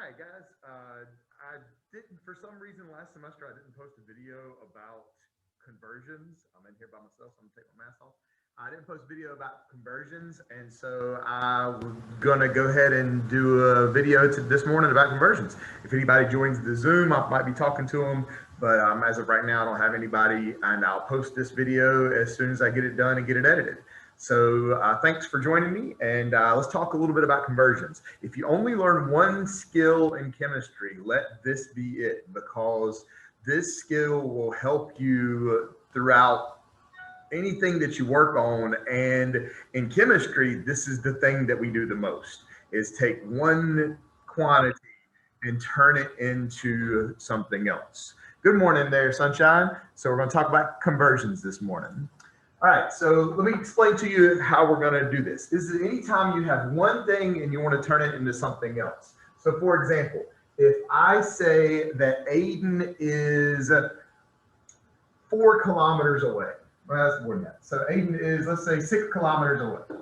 right, guys. I didn't, for some reason, last semester I didn't post a video about conversions. I'm in here by myself, so I'm gonna take my mask off. I didn't post a video about conversions, and so I'm gonna go ahead and do a video this morning about conversions. If anybody joins the Zoom, I might be talking to them, but as of right now, I don't have anybody, and I'll post this video as soon as I get it done and get it edited. So thanks for joining me, and let's talk a little bit about conversions. If you only learn one skill in chemistry, let this be it, because this skill will help you throughout anything that you work on. And in chemistry, this is the thing that we do the most, is take one quantity and turn it into something else. Good morning there, sunshine. So we're going to talk about conversions this morning. All right, so let me explain to you how we're going to do this. This is anytime you have one thing and you want to turn it into something else. So for example, if I say that Aiden is 4 kilometers away, well, that's more than that. So Aiden is, let's say, 6 kilometers away.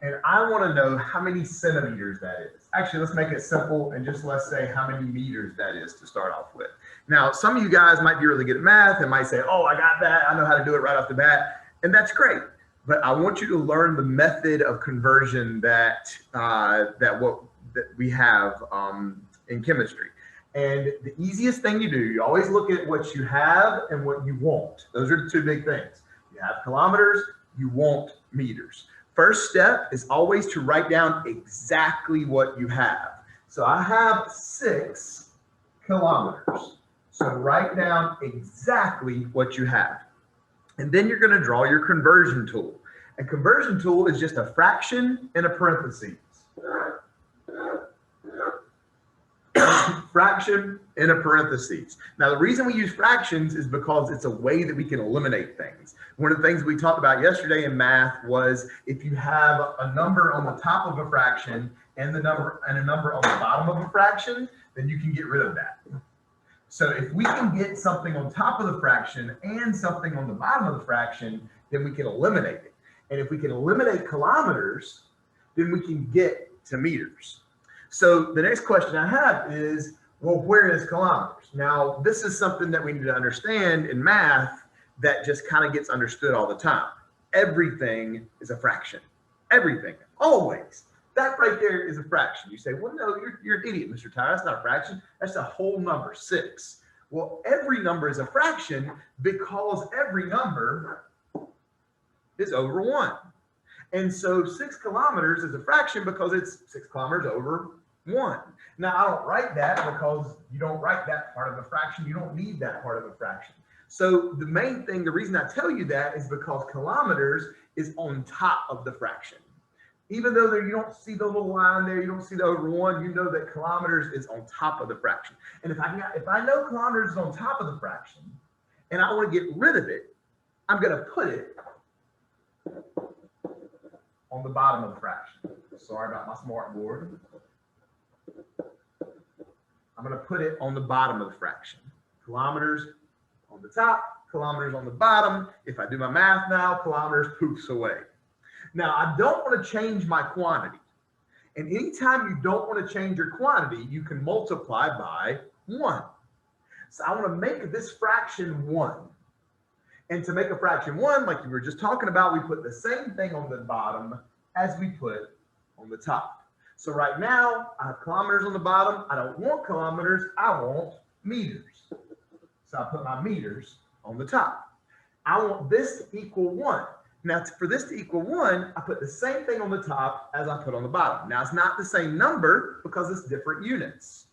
And I want to know how many centimeters that is. Actually, let's make it simple and just let's say how many meters that is to start off with. Now, some of you guys might be really good at math and might say, oh, I got that. I know how to do it right off the bat. And that's great. But I want you to learn the method of conversion that we have in chemistry. And the easiest thing you do, you always look at what you have and what you want. Those are the two big things. You have kilometers, you want meters. First step is always to write down exactly what you have. So I have 6 kilometers. So write down exactly what you have. And then you're going to draw your conversion tool. A conversion tool is just a fraction and a parentheses. Fraction in a parentheses. Now, the reason we use fractions is because it's a way that we can eliminate things. One of the things we talked about yesterday in math was if you have a number on the top of a fraction and a number on the bottom of a fraction, then you can get rid of that. So if we can get something on top of the fraction and something on the bottom of the fraction, then we can eliminate it. And if we can eliminate kilometers, then we can get to meters. So the next question I have is, well, where is kilometers? Now, this is something that we need to understand in math that just kind of gets understood all the time. Everything is a fraction. Everything, always. That right there is a fraction. You say, well, no, you're an idiot, Mr. Tyler. That's not a fraction. That's a whole number, 6. Well, every number is a fraction because every number is over 1. And so 6 kilometers is a fraction because it's 6 kilometers over 1. Now, I don't write that because you don't write that part of a fraction. You don't need that part of a fraction. So the main thing, the reason I tell you that is because kilometers is on top of the fraction. Even though you don't see the little line there, you don't see the over 1, you know that kilometers is on top of the fraction. And if I know kilometers is on top of the fraction and I want to get rid of it, I'm going to put it on the bottom of the fraction. Sorry about my smart board. I'm going to put it on the bottom of the fraction. Kilometers on the top, kilometers on the bottom. If I do my math now, kilometers poofs away. Now, I don't want to change my quantity. And anytime you don't want to change your quantity, you can multiply by 1. So I want to make this fraction 1. And to make a fraction 1, like you were just talking about, we put the same thing on the bottom as we put on the top. So right now, I have kilometers on the bottom. I don't want kilometers. I want meters. So I put my meters on the top. I want this to equal 1. Now, for this to equal 1, I put the same thing on the top as I put on the bottom. Now, it's not the same number because it's different units.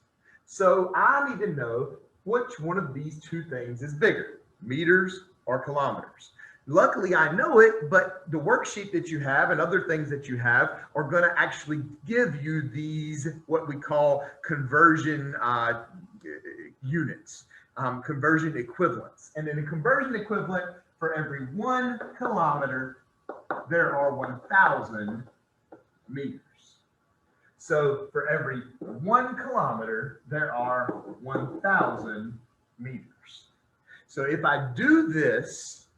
So I need to know which one of these two things is bigger, meters or kilometers. Luckily, I know it, but the worksheet that you have and other things that you have are going to actually give you these, what we call conversion units, conversion equivalents. And in a conversion equivalent, for every 1 kilometer, there are 1,000 meters. So for every 1 kilometer, there are 1,000 meters. So if I do this,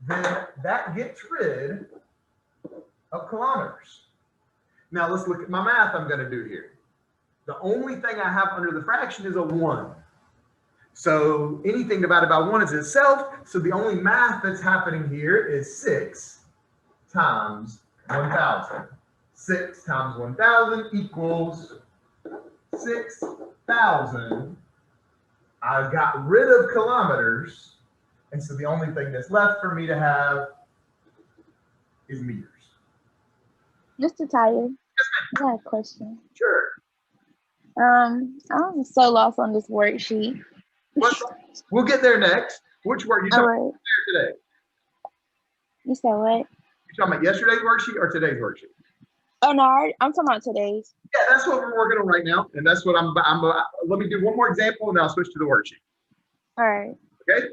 then that gets rid of kilometers. Now let's look at my math I'm going to do here. The only thing I have under the fraction is a 1. So anything divided by 1 is itself. So the only math that's happening here is 6 times 1,000. 6 times 1,000 equals 6,000. I got rid of kilometers. And so the only thing that's left for me to have is meters. Mr. Tyler, I got a question. Sure. I'm so lost on this worksheet. We'll get there next. Which work you talking about today? You said what? You talking about yesterday's worksheet or today's worksheet? Oh no, I'm talking about today's. Yeah, that's what we're working on right now, and that's what I'm. Let me do one more example, and then I'll switch to the worksheet. All right. Okay.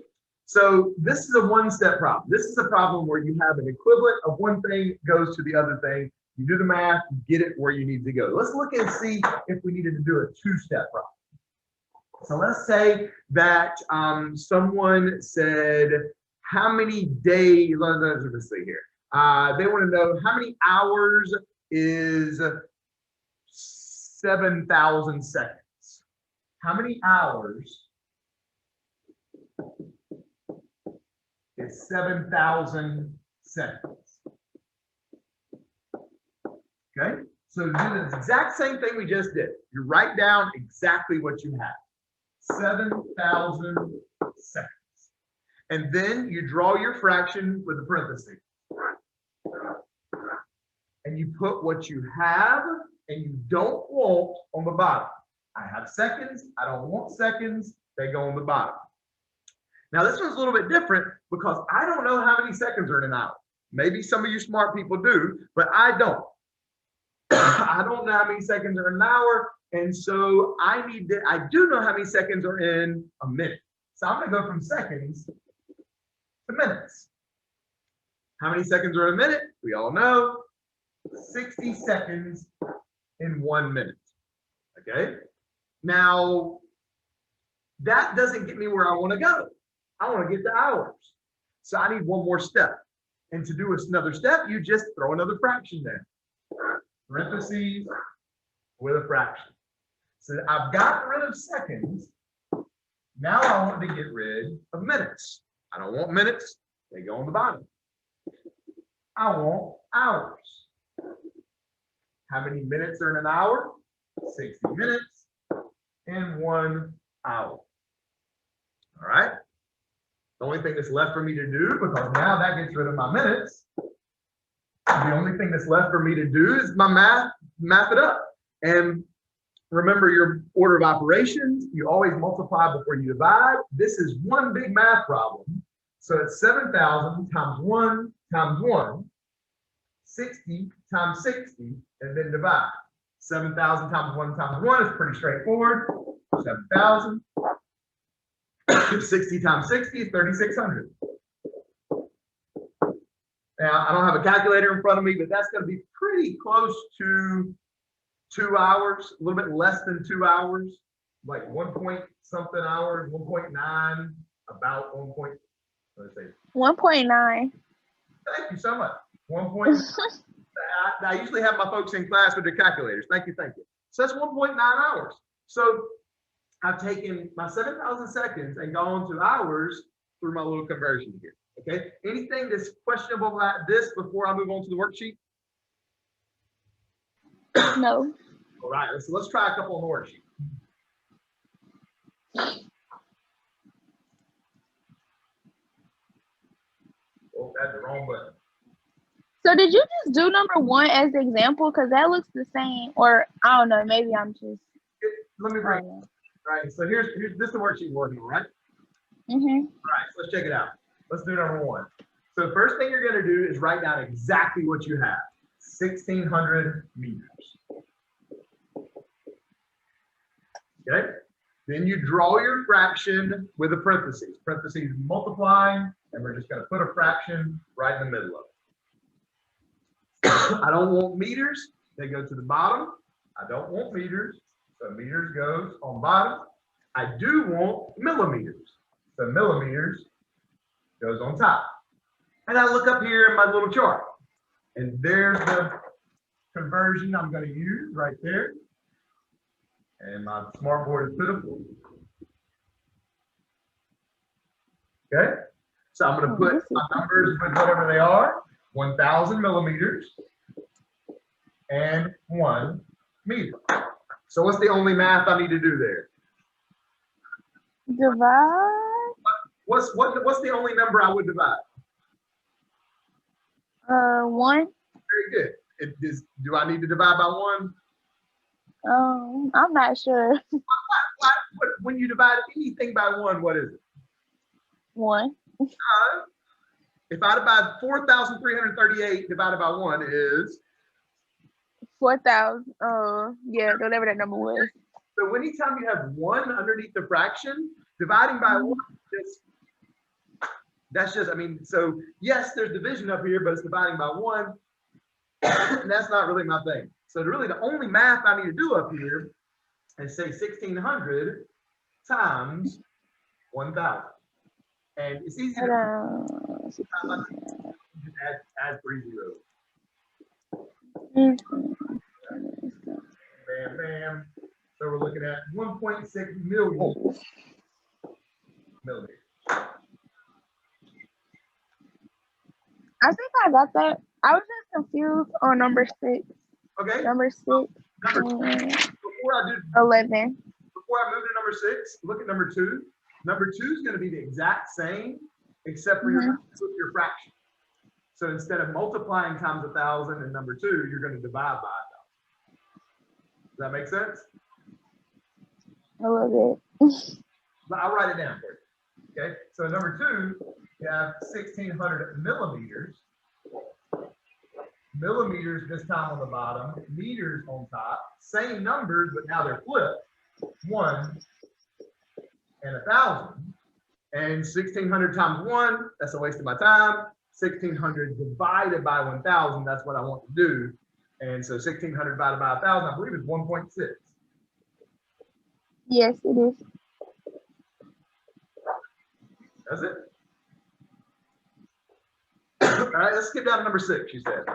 So this is a one-step problem. This is a problem where you have an equivalent of one thing goes to the other thing. You do the math, you get it where you need to go. Let's look and see if we needed to do a two-step problem. So let's say that someone said, how many days, let's see here. They want to know how many hours is 7,000 seconds. How many hours is 7,000 seconds? Okay, so do the exact same thing we just did. You write down exactly what you have. 7,000 seconds. And then you draw your fraction with a parenthesis. And you put what you have and you don't want on the bottom. I have seconds, I don't want seconds, they go on the bottom. Now this one's a little bit different because I don't know how many seconds are in an hour. Maybe some of you smart people do, but I don't. I don't know how many seconds are in an hour, and so I do know how many seconds are in a minute. So I'm gonna go from seconds to minutes. How many seconds are in a minute? We all know 60 seconds in 1 minute. Okay. Now that doesn't get me where I want to go. I want to get to hours. So I need one more step. And to do another step, you just throw another fraction there. Parentheses with a fraction. So I've gotten rid of seconds. Now I want to get rid of minutes. I don't want minutes. They go on the bottom. I want hours. How many minutes are in an hour? 60 minutes in 1 hour. All right. The only thing that's left for me to do, because now that gets rid of my minutes, the only thing that's left for me to do is my math it up. And remember your order of operations, you always multiply before you divide. This is one big math problem. So it's 7,000 times 1 times 1, 60 times 60, and then divide. 7,000 times 1 times 1 is pretty straightforward. 7,000. 60 times 60 is 3,600. Now, I don't have a calculator in front of me, but that's going to be pretty close to 2 hours, a little bit less than 2 hours, like 1 point something hours, 1.9, about 1 point, let's see. 1.9. Thank you so much. 1 point. I usually have my folks in class with their calculators. Thank you, thank you. So that's 1.9 hours. So I've taken my 7,000 seconds and gone to hours through my little conversion here. Okay. Anything that's questionable about this before I move on to the worksheet? No. All right. So let's try a couple on the worksheet. Oh, that's the wrong button. So did you just do number 1 as the example? Because that looks the same. Or I don't know. Maybe I'm just. Let me bring. All right. So here's this is the worksheet we're working on, right? Mm-hmm. All right. So let's check it out. Let's do number 1. So first thing you're going to do is write down exactly what you have. 1,600 meters. Okay. Then you draw your fraction with a parentheses. Parentheses multiplying, and we're just going to put a fraction right in the middle of it. I don't want meters. They go to the bottom. I don't want meters. So meters goes on bottom. I do want millimeters. So millimeters goes on top. And I look up here in my little chart. And there's the conversion I'm going to use right there. And my smartboard is pitiful. Okay, so I'm going to put my numbers with whatever they are, 1,000 millimeters and 1 meter. So what's the only math I need to do there? Divide. What's the only number I would divide? 1. Very good. Do I need to divide by 1? I'm not sure. When you divide anything by 1, what is it? 1. If I divide 4,338 divided by 1 is 4,000. Yeah, whatever that number was. So anytime you have 1 underneath the fraction, dividing by 1, I mean, so yes, there's division up here, but it's dividing by 1. And that's not really my thing. So really the only math I need to do up here is say 1,600 times 1,000. And it's easy to just add 3 zeros. Bam, bam. So we're looking at 1.6 million millimeters. I think I got that. I was just confused on number 6. Okay. Number 6. Before I 11. Before I move to number 6, look at number 2. Number 2 is going to be the exact same, except for your fraction. So instead of multiplying times 1,000 in number 2, you're going to divide by 1,000. Does that make sense? A little bit. I'll write it down for you. Okay. So number 2, you have 1,600 millimeters. Millimeters this time on the bottom, meters on top. Same numbers, but now they're flipped. 1 and 1,000. And 1,600 times 1, that's a waste of my time. 1,600 divided by 1,000, that's what I want to do. And so 1,600 divided by 1,000, I believe it's 1.6. Yes, it is. That's it. All right, let's skip down to number 6, you said.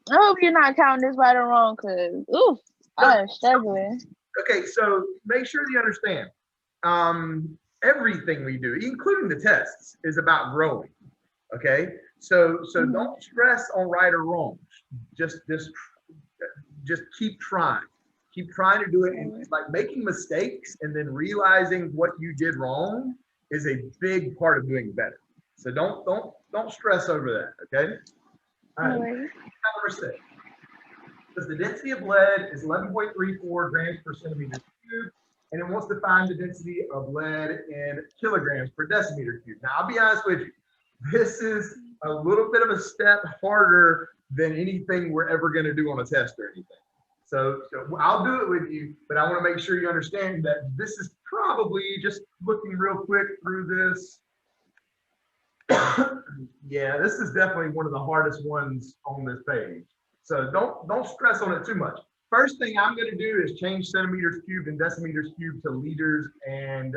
I hope you're not counting this right or wrong, because, oof, I'm struggling. Okay, so make sure you understand. Everything we do, including the tests, is about growing. Okay, so don't stress on right or wrong. Just keep trying. Keep trying to do it. And like making mistakes and then realizing what you did wrong is a big part of doing better. So don't stress over that. Okay. All right. Number 6. Because the density of lead is 11.34 grams per centimeter cubed, and it wants to find the density of lead in kilograms per decimeter cubed. Now, I'll be honest with you, this is a little bit of a step harder than anything we're ever going to do on a test or anything. So I'll do it with you, but I want to make sure you understand that this is probably just looking real quick through this. Yeah, this is definitely one of the hardest ones on this page. So don't stress on it too much. First thing I'm going to do is change centimeters cubed and decimeters cubed to liters and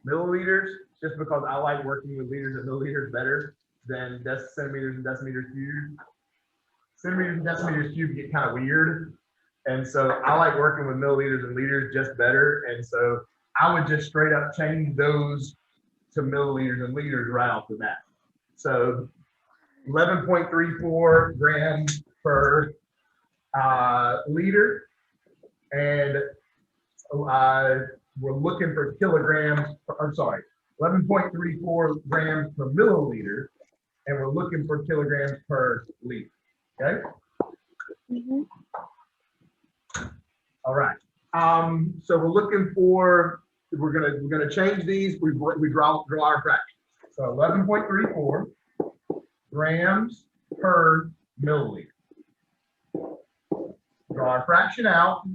milliliters, just because I like working with liters and milliliters better than centimeters and decimeters cubed. Centimeters and decimeters cubed get kind of weird. And so I like working with milliliters and liters just better. And so I would just straight up change those to milliliters and liters right off the bat. So 11.34 grams per liter, and we're looking for kilograms, I'm sorry, 11.34 grams per milliliter, and we're looking for kilograms per liter. Okay. All right. So we're looking for, we're gonna change these. We draw our fractions. So 11.34 grams per milliliter. Draw our fraction out.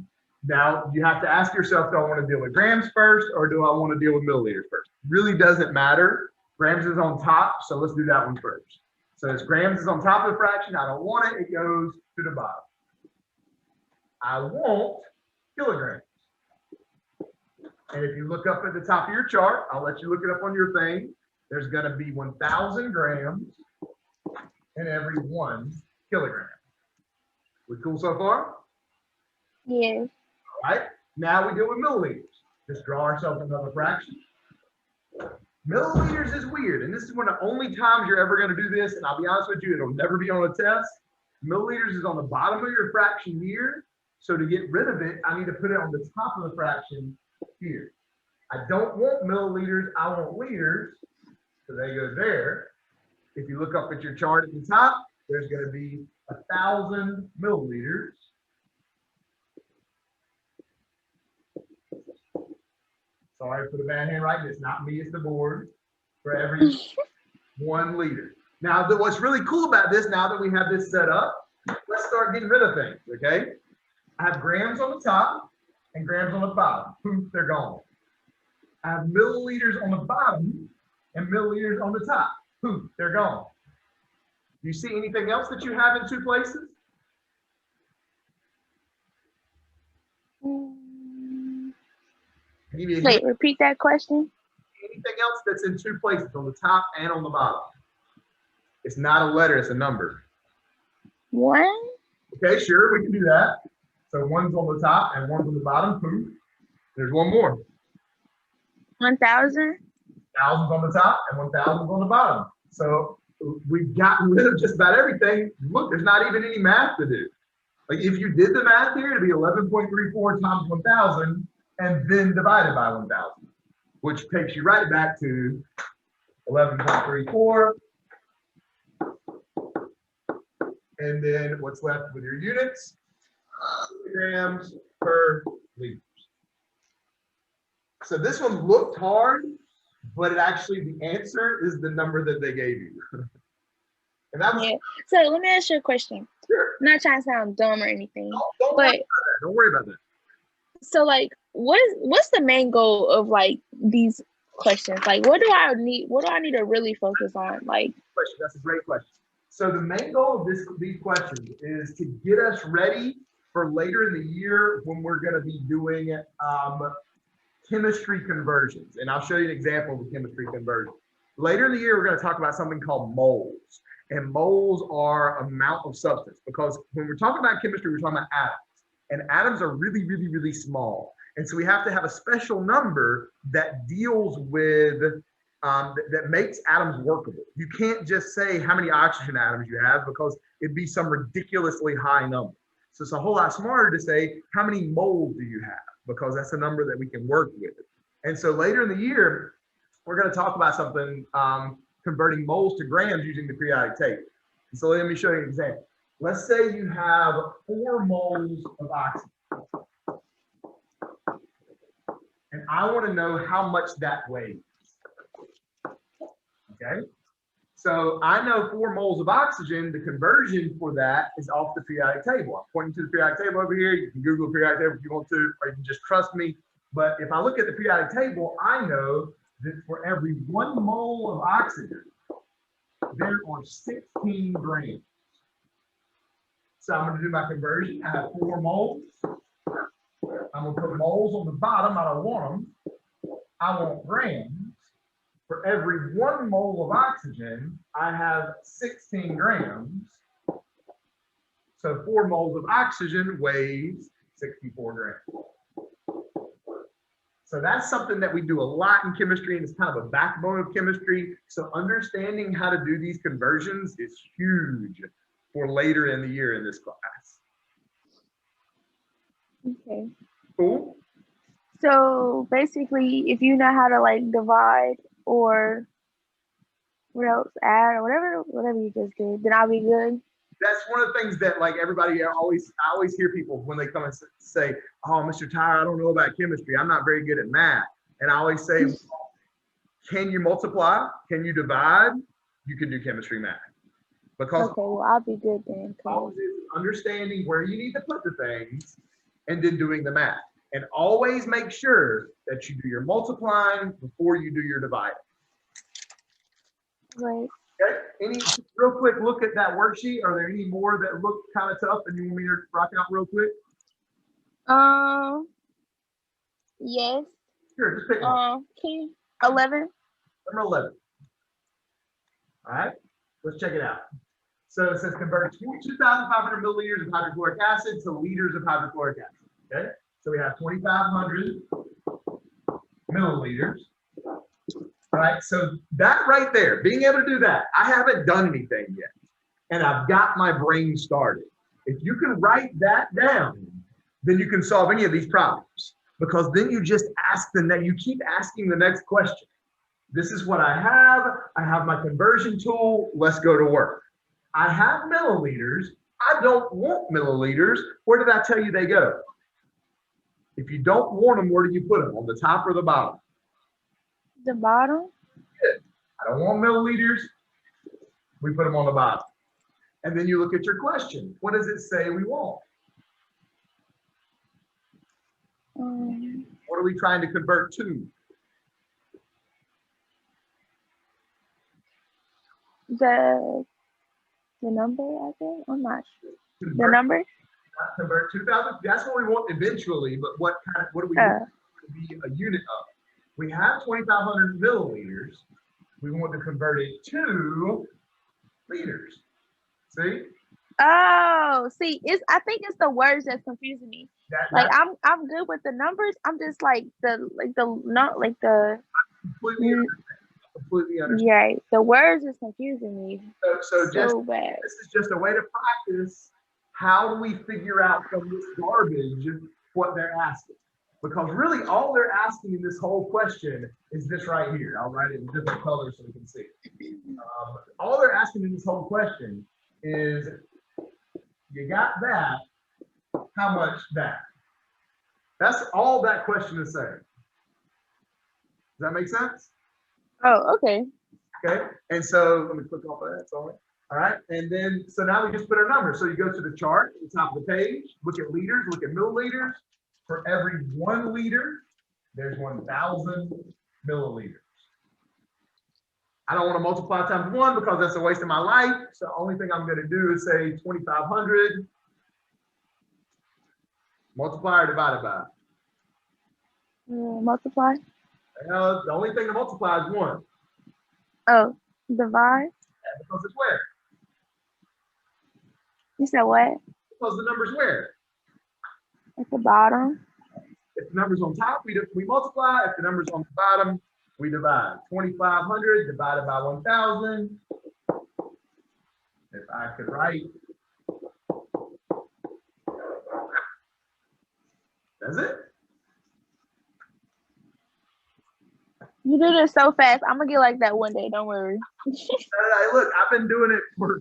Now you have to ask yourself, do I want to deal with grams first or do I want to deal with milliliters first? Really doesn't matter. Grams is on top, so let's do that one first. So as grams is on top of the fraction, I don't want it, it goes to the bottom. I want kilograms. And if you look up at the top of your chart, I'll let you look it up on your thing. There's going to be 1,000 grams in every 1 kilogram. We cool so far? Yes. All right. Now we deal with milliliters. Just draw ourselves another fraction. Milliliters is weird, and this is one of the only times you're ever going to do this, and I'll be honest with you, it'll never be on a test. Milliliters is on the bottom of your fraction here, so to get rid of it, I need to put it on the top of the fraction here. I don't want milliliters, I want liters, so they go there. If you look up at your chart at the top, there's going to be 1,000 milliliters. Sorry for the bad handwriting. It's not me, it's the board. For every 1 liter. Now, what's really cool about this, now that we have this set up, let's start getting rid of things, okay? I have grams on the top and grams on the bottom. Poof, they're gone. I have milliliters on the bottom and milliliters on the top. Poof, they're gone. Do you see anything else that you have in 2 places? Wait, repeat that question. Anything else that's in 2 places, on the top and on the bottom? It's not a letter, it's a number. 1? Okay, sure, we can do that. So 1's on the top and 1's on the bottom. Poof. There's 1 more. 1,000? 1,000's on the top and 1,000's on the bottom. So we've gotten rid of just about everything. Look, there's not even any math to do. Like if you did the math here, it'd be 11.34 times 1,000 and then divided by 1,000, which takes you right back to 11.34. And then what's left with your units? Grams per liter. So this one looked hard, but it actually, the answer is the number that they gave you. And that was, yeah. So let me ask you a question. Sure. I'm not trying to sound dumb or anything. Don't worry about that. Don't worry about that. So like, what's the main goal of like these questions? Like, what do I need to really focus on? Like, that's a great question. So the main goal of these questions is to get us ready for later in the year when we're going to be doing chemistry conversions. And I'll show you an example of a chemistry conversion. Later in the year, we're going to talk about something called moles. And moles are amount of substance, because when we're talking about chemistry, we're talking about atoms. And atoms are really, really, really small. And so we have to have a special number that deals with, that makes atoms workable. You can't just say how many oxygen atoms you have, because it'd be some ridiculously high number. So it's a whole lot smarter to say, how many moles do you have? Because that's a number that we can work with. And so later in the year, we're going to talk about something, converting moles to grams using the periodic table. And so let me show you an example. Let's say you have 4 moles of oxygen. And I want to know how much that weighs. Okay. So I know 4 moles of oxygen, the conversion for that is off the periodic table. I'm pointing to the periodic table over here. You can Google the periodic table if you want to, or you can just trust me. But if I look at the periodic table, I know that for every 1 mole of oxygen, there are 16 grams. So I'm going to do my conversion. I have 4 moles. I'm going to put moles on the bottom. I don't want them. I want grams. For every 1 mole of oxygen, I have 16 grams. So 4 moles of oxygen weighs 64 grams. So that's something that we do a lot in chemistry, and it's kind of a backbone of chemistry. So understanding how to do these conversions is huge for later in the year in this class. Okay. Cool. So basically, if you know how to like divide or what else, add or whatever you just did, then I'll be good. That's one of the things that like everybody I always hear people when they come and say, "Oh, Mr. Tyre, I don't know about chemistry. I'm not very good at math." And I always say, "Can you multiply? Can you divide? You can do chemistry math." Because okay, well, I'll be good then. Always is understanding where you need to put the things and then doing the math. And always make sure that you do your multiplying before you do your dividing. Right. Okay, any real quick look at that worksheet. Are there any more that look kind of tough and you want me to rock out real quick? Yes. Sure, just pick one. 11. Number 11. All right, let's check it out. So it says convert 2,500 milliliters of hydrochloric acid to liters of hydrochloric acid. Okay, so we have 2,500 milliliters. Right, so that right there, being able to do that, I haven't done anything yet, and I've got my brain started. If you can write that down, then you can solve any of these problems, because then you just ask you keep asking the next question. This is what I have my conversion tool, let's go to work. I have milliliters, I don't want milliliters, where did I tell you they go? If you don't want them, where do you put them, on the top or the bottom? The bottom? Good. I don't want milliliters. We put them on the bottom. And then you look at your question. What does it say we want? What are we trying to convert to? The number, I think. I'm not sure. The number? Convert 2,000. That's what we want eventually, but what do we want to be a unit of? We have 2,500 milliliters. We want to convert it to liters. See? Oh, see, I think it's the words that's confusing me. I'm good with the numbers. I'm just like completely understand. Yeah, the words is confusing me. So bad. This is just a way to practice. How do we figure out from this garbage what they're asking? Because really all they're asking in this whole question is this right here. I'll write it in different colors so we can see it. All they're asking in this whole question is, you got that, how much that? That's all that question is saying. Does that make sense? Oh, okay. Okay, and so let me click off of that, sorry. All right, and then, so now we just put our numbers. So you go to the chart at the top of the page, look at liters, look at milliliters. For every 1 liter, there's 1,000 milliliters. I don't want to multiply times 1 because that's a waste of my life. So the only thing I'm going to do is say 2,500 multiply or divided by? Multiply. The only thing to multiply is 1. Oh, divide. Yeah, because it's where? You said what? Because the number's where? At the bottom. If the number's on top, we multiply. If the number's on the bottom, we divide. 2,500 divided by 1,000. If I could write, that's it. You did it so fast. I'm gonna get like that one day. Don't worry. Look, I've been doing it for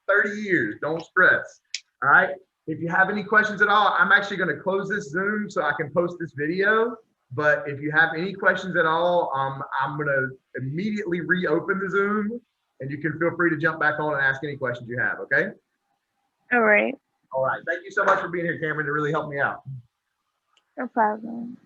30 years. Don't stress. All right. If you have any questions at all, I'm actually going to close this Zoom so I can post this video. But if you have any questions at all, I'm going to immediately reopen the Zoom, and you can feel free to jump back on and ask any questions you have. Okay. All right. All right. Thank you so much for being here, Cameron. It really helped me out. No problem.